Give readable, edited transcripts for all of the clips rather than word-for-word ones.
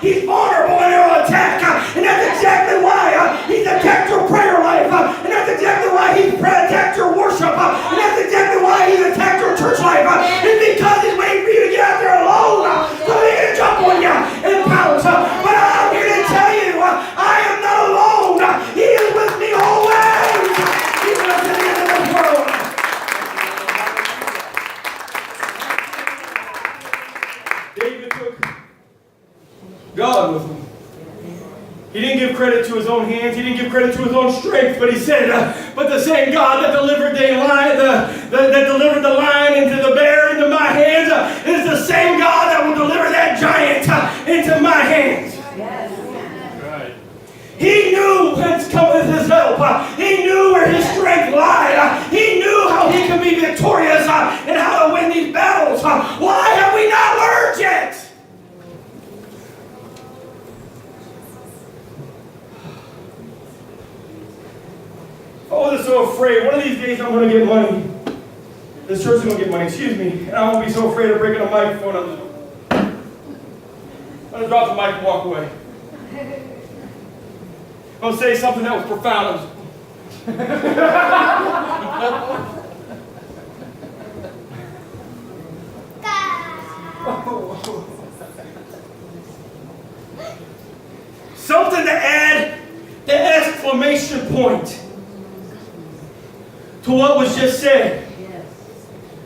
he's vulnerable and he'll attack. And that's exactly why he's attacked your prayer life. And that's exactly why he's attacked your worship. And that's exactly why he's attacked your church life. It's because he's waiting for you to get out there alone so he can jump on you and pounce. But I'm here to tell you, I am not alone. He is with me always. He's with me in this world. David took God with him. He didn't give credit to his own hands. He didn't give credit to his own strength. But he said, but the same God that delivered the lion into the bear into my hands is the same God that will deliver that giant into my hands. Yes. Right. He knew whence cometh his help. He knew where his strength lied. He knew how he could be victorious and how to win these battles. Why have we not learned yet? I wasn't so afraid. One of these days I'm going to get money. This church is going to get money, excuse me. And I won't be so afraid of breaking a microphone. I'm going to drop the mic and walk away. I'm going to say something that was profound. Something to add the exclamation point to what was just said.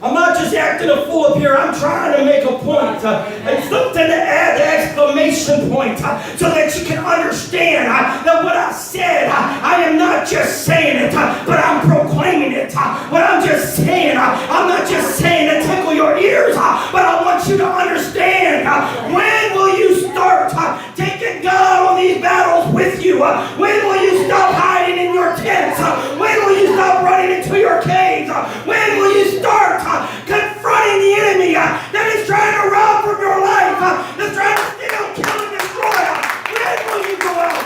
I'm not just acting a fool up here. I'm trying to make a point. And something to add the exclamation point so that you can understand that what I said, I am not just saying it, but I'm proclaiming it. What I'm just saying, I'm not just saying to tickle your ears, but I want you to understand. When will you start taking God on these battles with you? When will you stop hiding in your tents? When will you stop running into your caves? When will you start confronting the enemy that is trying to rob from your life, that's trying to steal, kill, and destroy? When will you go out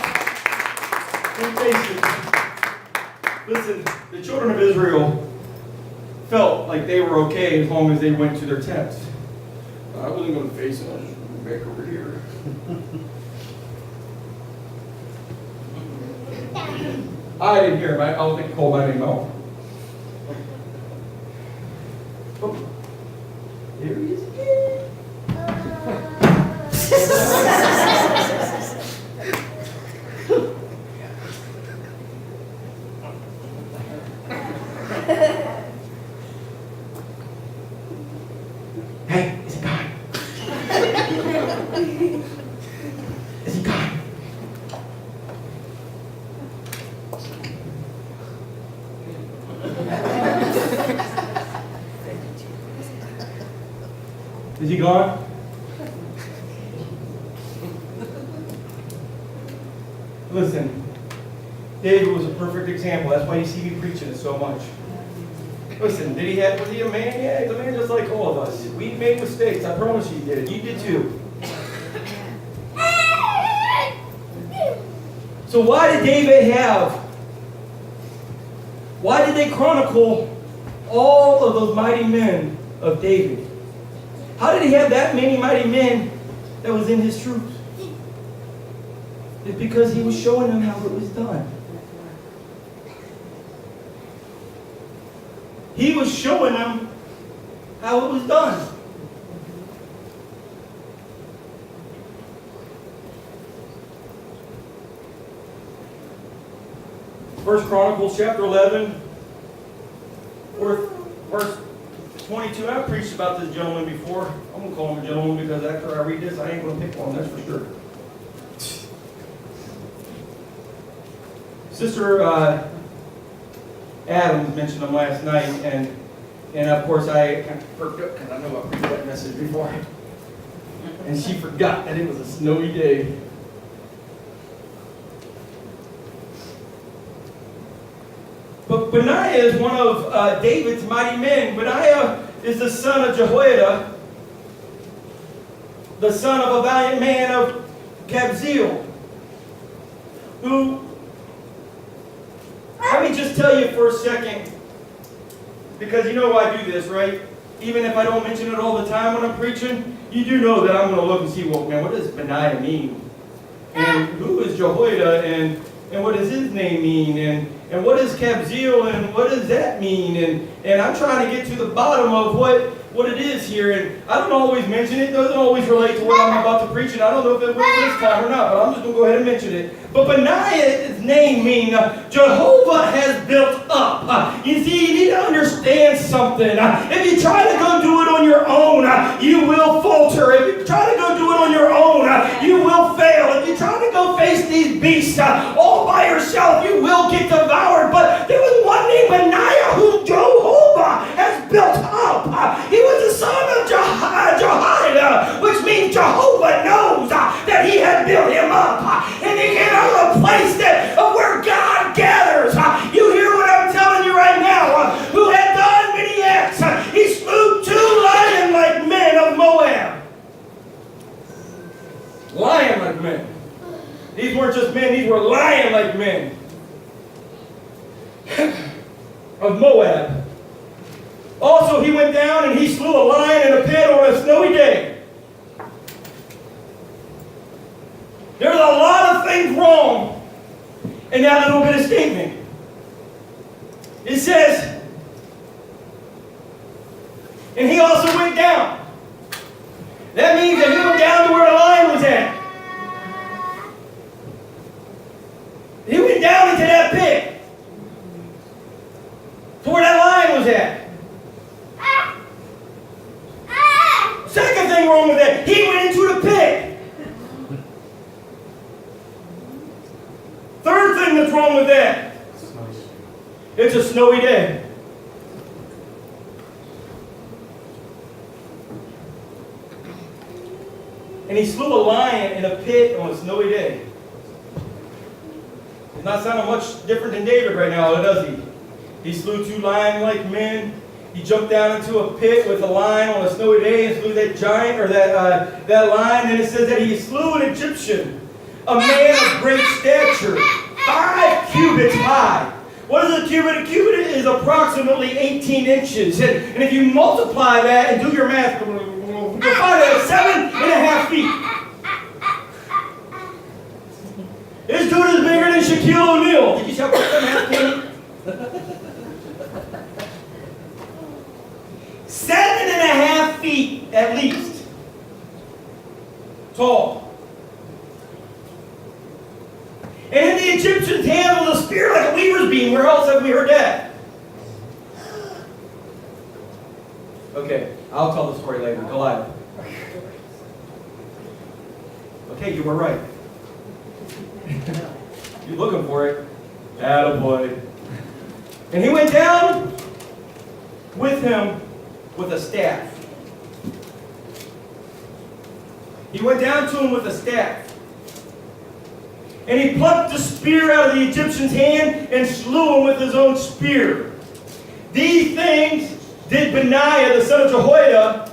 and face it? Listen, the children of Israel felt like they were okay as long as they went to their tents. I wasn't going to face it. I was just going to go back over here. I didn't hear him. I don't think he called my name out. Oh, there he is again. Hey, is he gone? Is he gone? Is he gone? Listen, David was a perfect example. That's why you see me preaching it so much. Listen, was he a man? Yeah, he's a man just like all of us. We made mistakes. I promise you he did. You did too. So why did they chronicle all of those mighty men of David? How did he have that many mighty men that was in his troops? It's because he was showing them how it was done. He was showing them how it was done. First Chronicles chapter 11, verse 22. I've preached about this gentleman before. I'm going to call him a gentleman because after I read this, I ain't going to pick one, that's for sure. Sister Adams mentioned him last night, and of course I kind of perked up because I know I preached that message before. And she forgot that it was a snowy day. But Benaiah is one of David's mighty men. Benaiah is the son of Jehoiada, the son of a valiant man of Kabzeel, who, let me just tell you for a second, because you know I do this, right? Even if I don't mention it all the time when I'm preaching, you do know that I'm going to look and see, well, man, what does Benaiah mean? And who is Jehoiada, and what does his name mean? And what is Kabzeel, and what does that mean? And I'm trying to get to the bottom of what it is here. And I don't always mention it. It doesn't always relate to what I'm about to preach. And I don't know if it will this time or not, but I'm just going to go ahead and mention it. But Benaiah's name means Jehovah has built up. You see, you need to understand something. If you try to go do it on your own, you will falter. If you try to go do it on your own, you will fail. If you try to go face these beasts all by yourself, you will get devoured. But there was one named Benaiah whom Jehovah has built up. He was the son of Jehoiada, which means Jehovah knows that he had built him up. And he came out of a place of where God gathers. You hear what I'm telling you right now? Who had done many acts. He slew 2 lion-like men of Moab. Lion-like men. These weren't just men, these were lion-like men of Moab. Also, he went down and he slew a lion in a pit on a snowy day. There's a lot of things wrong in that little bit of statement. It says, and he also went down. That means that he went down to where the lion was at. He went down into that pit to where that lion was at. Second thing wrong with that, he went into the pit. Third thing that's wrong with that, it's a snowy day. And he slew a lion in a pit on a snowy day. It's not sounding much different than David right now, does he? He slew 2 lion-like men. He jumped down into a pit with a lion on a snowy day and slew that giant, or that lion. And it says that he slew an Egyptian, a man of great stature, 5 cubits high. What is a cubit? A cubit is approximately 18 inches. And if you multiply that and do your math, you'll find that it's 7.5 feet. This dude is bigger than Shaquille O'Neal. Did you say 7.5 feet? 7.5 feet at least tall. And the Egyptians handled a spear like a weaver's beam. Where else have we heard that? Okay, I'll tell the story later. Goliath. Okay, you were right. You're looking for it. Attaboy. And he went down with him with a staff. He went down to him with a staff. And he plucked the spear out of the Egyptian's hand and slew him with his own spear. These things did Benaiah, the son of Jehoiada,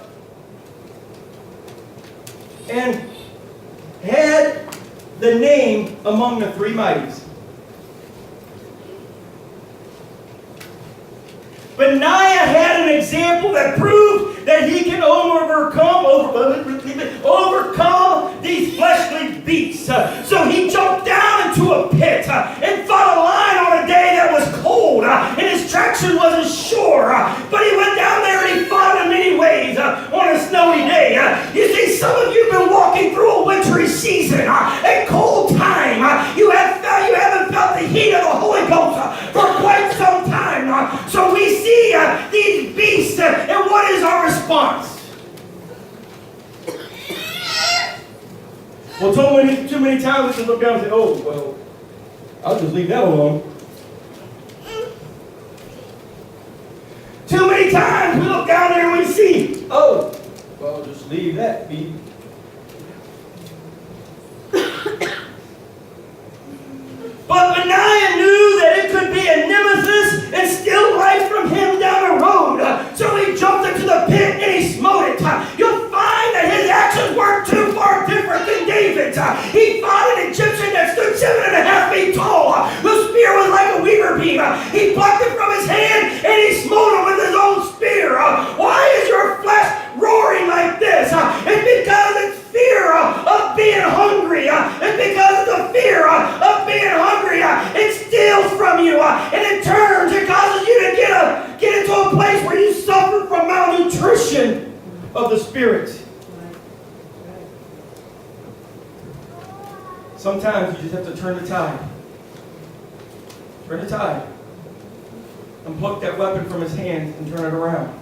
and had the name among the 3 mighties. Benaiah had an example that proved that he can overcome these fleshly beasts. So he jumped down into a pit and fought a lion on a day that was cold, and his traction wasn't sure. But he went down there and he fought in many ways on a snowy day. You see, some of you have been walking through a wintry season, a cold time. You haven't felt the heat of the Holy Ghost for quite some time. So we see these beasts, and what is our response? Well, too many times we just look down and say, oh, well, I'll just leave that alone. Too many times we look down there and we see, oh, well, just leave that be. But Benaiah knew that it could be a nemesis and steal life from him down the road. So he jumped into the pit and he smote it. You'll find that his actions weren't too far different than David's. He fought an Egyptian that stood 7.5 feet tall. The spear was like a weaver beam. He plucked it from his hand and he smote him with his own spear. Why is your flesh roaring like this? It's It's because of the fear of being hungry. It steals from you, and it turns. It causes you to get into a place where you suffer from malnutrition of the spirit. Sometimes you just have to turn the tide. Turn the tide. And pluck that weapon from his hands and turn it around.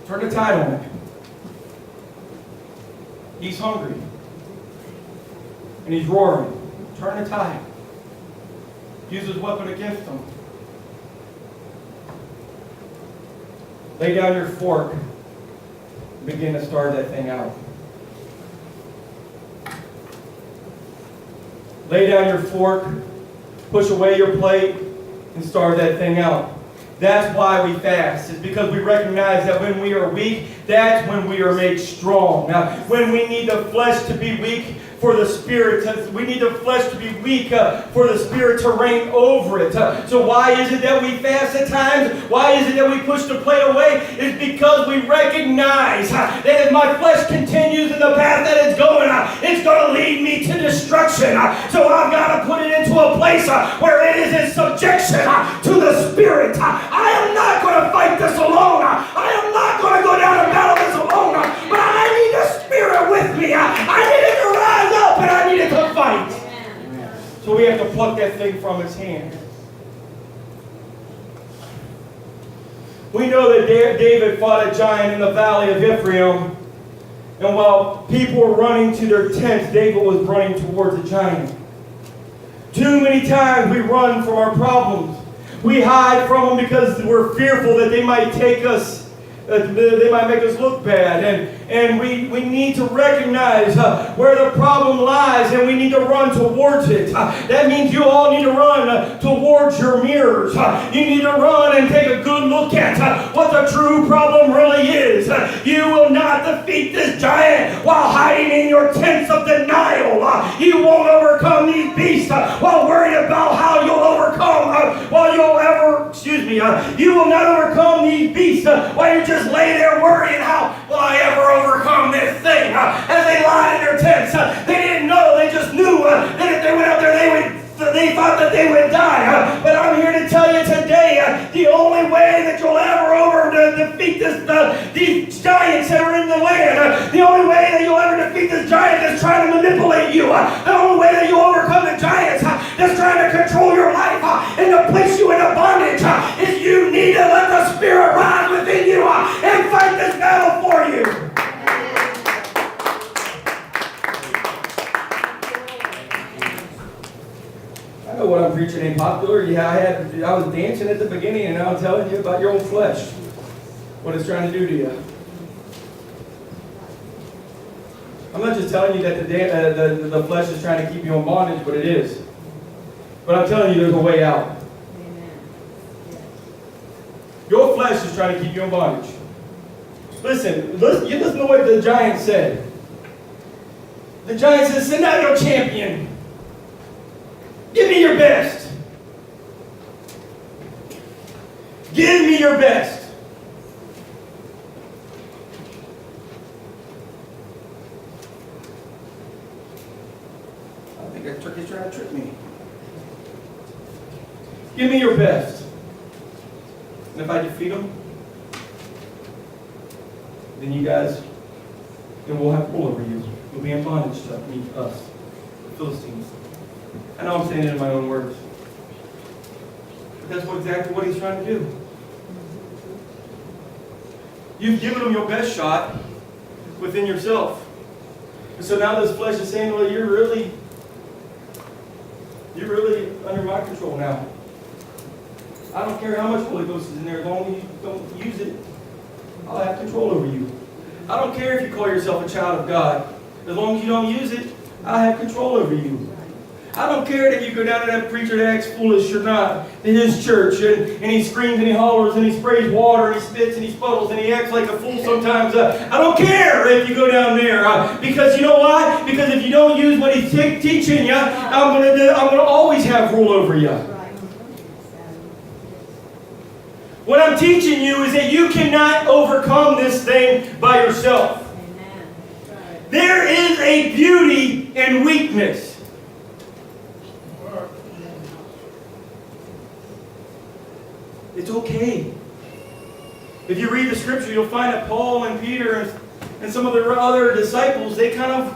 Turn the tide on him. He's hungry. And he's roaring. Turn the tide. Use his weapon against him. Lay down your fork. Begin to starve that thing out. Lay down your fork, push away your plate, and starve that thing out. That's why we fast. It's because we recognize that when we are weak, that's when we are made strong. Now, when we need the flesh to be weak, for the Spirit, we need the flesh to be weak for the Spirit to reign over it. So why is it that we fast at times? Why is it that we push the plate away? It's because we recognize that if my flesh continues in the path that it's going, it's going to lead me to destruction. So I've got to put it into a place where it is in subjection to the Spirit. I am not going to fight this alone. I am not going to go down and battle this alone. But I need the Spirit with me. I need it to rise up, and I needed to fight. Amen. So we have to pluck that thing from his hand. We know that David fought a giant in the valley of Ephraim, and while people were running to their tents, David was running towards the giant. Too many times we run from our problems. We hide from them because we're fearful that they might take us. They might make us look bad, and we need to recognize where the problem lies, and we need to run towards it. That means you all need to run towards your mirrors. You need to run and take a good look at what the true problem really is. You will not defeat this giant while hiding in your tents of denial. You won't overcome these beasts while worried about how you'll overcome, you will not overcome these beasts while you just lay there worrying how will I ever overcome this thing. As they lied in their tents, they didn't know, they just knew that if they went out there they thought that they would die. But I'm here to tell you today, the only way that you'll ever defeat these giants that are in the land, the only way that you'll ever defeat this giant that's trying to manipulate you, the only way that you'll overcome the giants that's trying to control your life and to place you in a bondage is you need to let the Spirit rise within you and fight this battle for you. I know what I'm preaching ain't popular. Yeah, I was dancing at the beginning, and now I'm telling you about your own flesh, what it's trying to do to you. I'm not just telling you that the flesh is trying to keep you in bondage, but it is. But I'm telling you there's a way out. Amen. Your flesh is trying to keep you in bondage. Listen to what the giant said. The giant says, "Send out your champion. Give me your best. Give me your best." I think that turkey's trying to trick me. Give me your best. And if I defeat them, then we'll have rule over you. You'll be in bondage to us, the Philistines. I know I'm saying it in my own words. But that's exactly what he's trying to do. You've given him your best shot within yourself. And so now this flesh is saying, well, you're really under my control now. I don't care how much Holy Ghost is in there, as long as you don't use it, I'll have control over you. I don't care if you call yourself a child of God. As long as you don't use it, I have control over you. I don't care that you go down to that preacher that acts foolish or not in his church, and he screams and he hollers and he sprays water and he spits and he sputtles and he acts like a fool sometimes. I don't care if you go down there because you know why? Because if you don't use what he's teaching you, I'm gonna always have rule over you. What I'm teaching you is that you cannot overcome this thing yourself. There is a beauty in weakness. It's okay. If you read the scripture, you'll find that Paul and Peter and some of the other disciples, they kind of,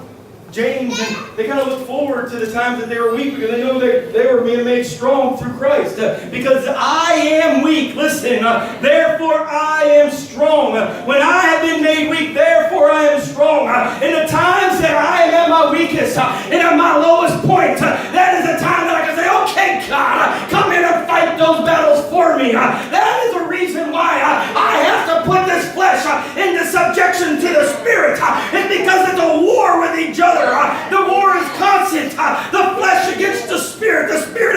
James, and they kind of look forward to the times that they were weak because they know that they were being made strong through Christ. Because I am weak, listen, therefore I am strong. When I have been made weak, therefore I am strong. In the times that I am at my weakest and at my lowest point, that is the time that I can say, okay, God, come in and fight those battles for me. That is the reason why I have to put this flesh into subjection to the Spirit. It's because it's a war with each other. The war is constant. The flesh against the Spirit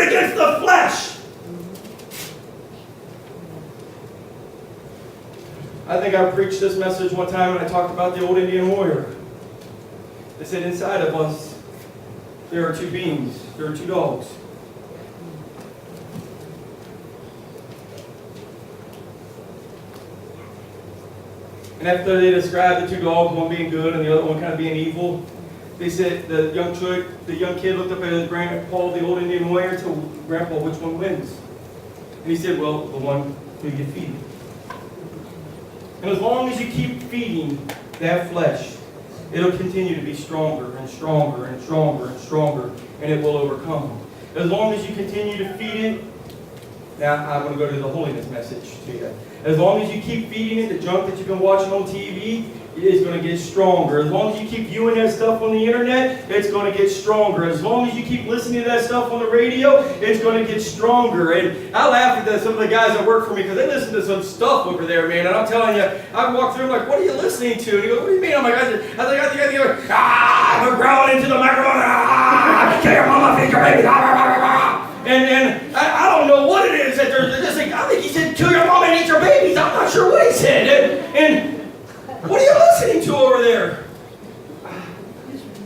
against the flesh. I think I preached this message one time when I talked about the old Indian warrior. They said inside of us there are two beings, there are two dogs. And after they described the two dogs, one being good and the other one kind of being evil, they said the young kid looked up at his grandpa, the old Indian warrior, and told Grandpa, which one wins? And he said, well, the one who you feed. And as long as you keep feeding that flesh, it'll continue to be stronger and stronger and stronger and stronger, and it will overcome. As long as you continue to feed it, now I'm going to go to the holiness message to you. As long as you keep feeding it, the junk that you've been watching on TV, it is going to get stronger. As long as you keep viewing that stuff on the internet, it's going to get stronger. As long as you keep listening to that stuff on the radio, it's going to get stronger. And I laugh at some of the guys that work for me because they listen to some stuff over there, man. And I'm telling you, I walk through, I'm like, what are you listening to? And he goes, what do you mean? I'm like, I think, I'm growling into the microphone. Tell your mama, feed your baby. And I don't know what it is that they're just like, I think he said, kill your mom and eat your babies. I'm not sure what he said. And what are you listening to over there?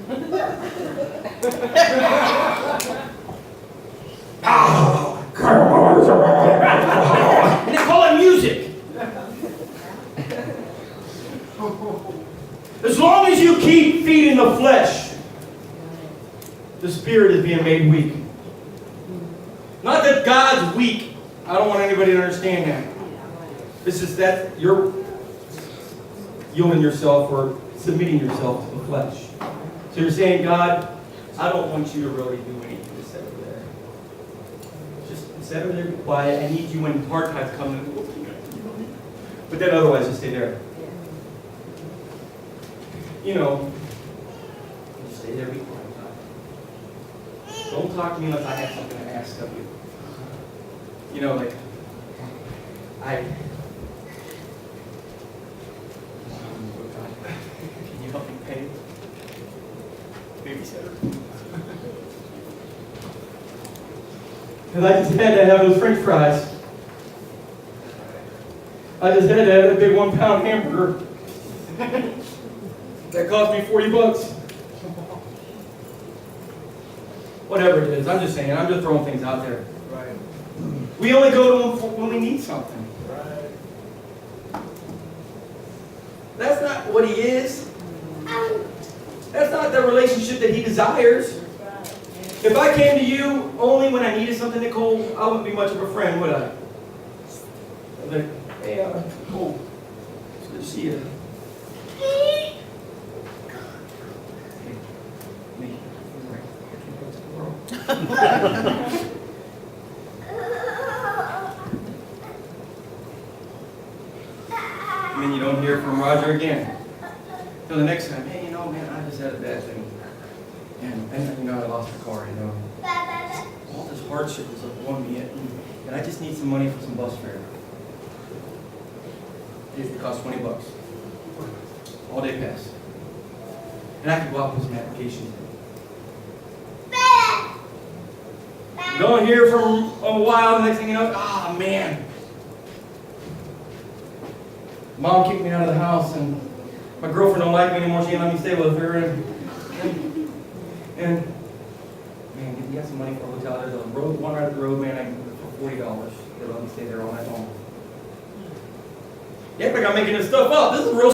And they call it music. As long as you keep feeding the flesh, the Spirit is being made weak. Not that God's weak. I don't want anybody to understand that. It's just that you're yielding yourself or submitting yourself to the flesh. So you're saying, God, I don't want you to really do anything to sit over there. Just sit over there, be quiet. I need you when hard times come. But then otherwise, just stay there. You know, just stay there, be quiet. Don't talk to me unless I have something to ask of you. You know, like, can you help me pay babysitter? Because I just had to have those French fries. I just had to have a big 1 pound hamburger. That cost me $40. Whatever it is, I'm just saying, I'm just throwing things out there. Right. We only go to him when we need something. Right. That's not what he is. That's not the relationship that he desires. If I came to you only when I needed something, Nicole, I wouldn't be much of a friend, would I? I'd be like, hey, Nicole, it's good to see you. And then you don't hear from Roger again. So the next time, hey, you know, man, I just had a bad thing. And you know, I lost the car, you know. All this hardship is upon me, and I just need some money for some bus fare. It costs $20. All day pass. And I can go out and put some applications in. Don't hear from a while, the next thing you know, man. Mom kicked me out of the house, and my girlfriend don't like me anymore. She ain't let me stay with her. And man, you got some money for a hotel. There's a road, one right up the road, man. I can get it for $40. They let me stay there all night long. Yeah, but I'm making this stuff up. This is real.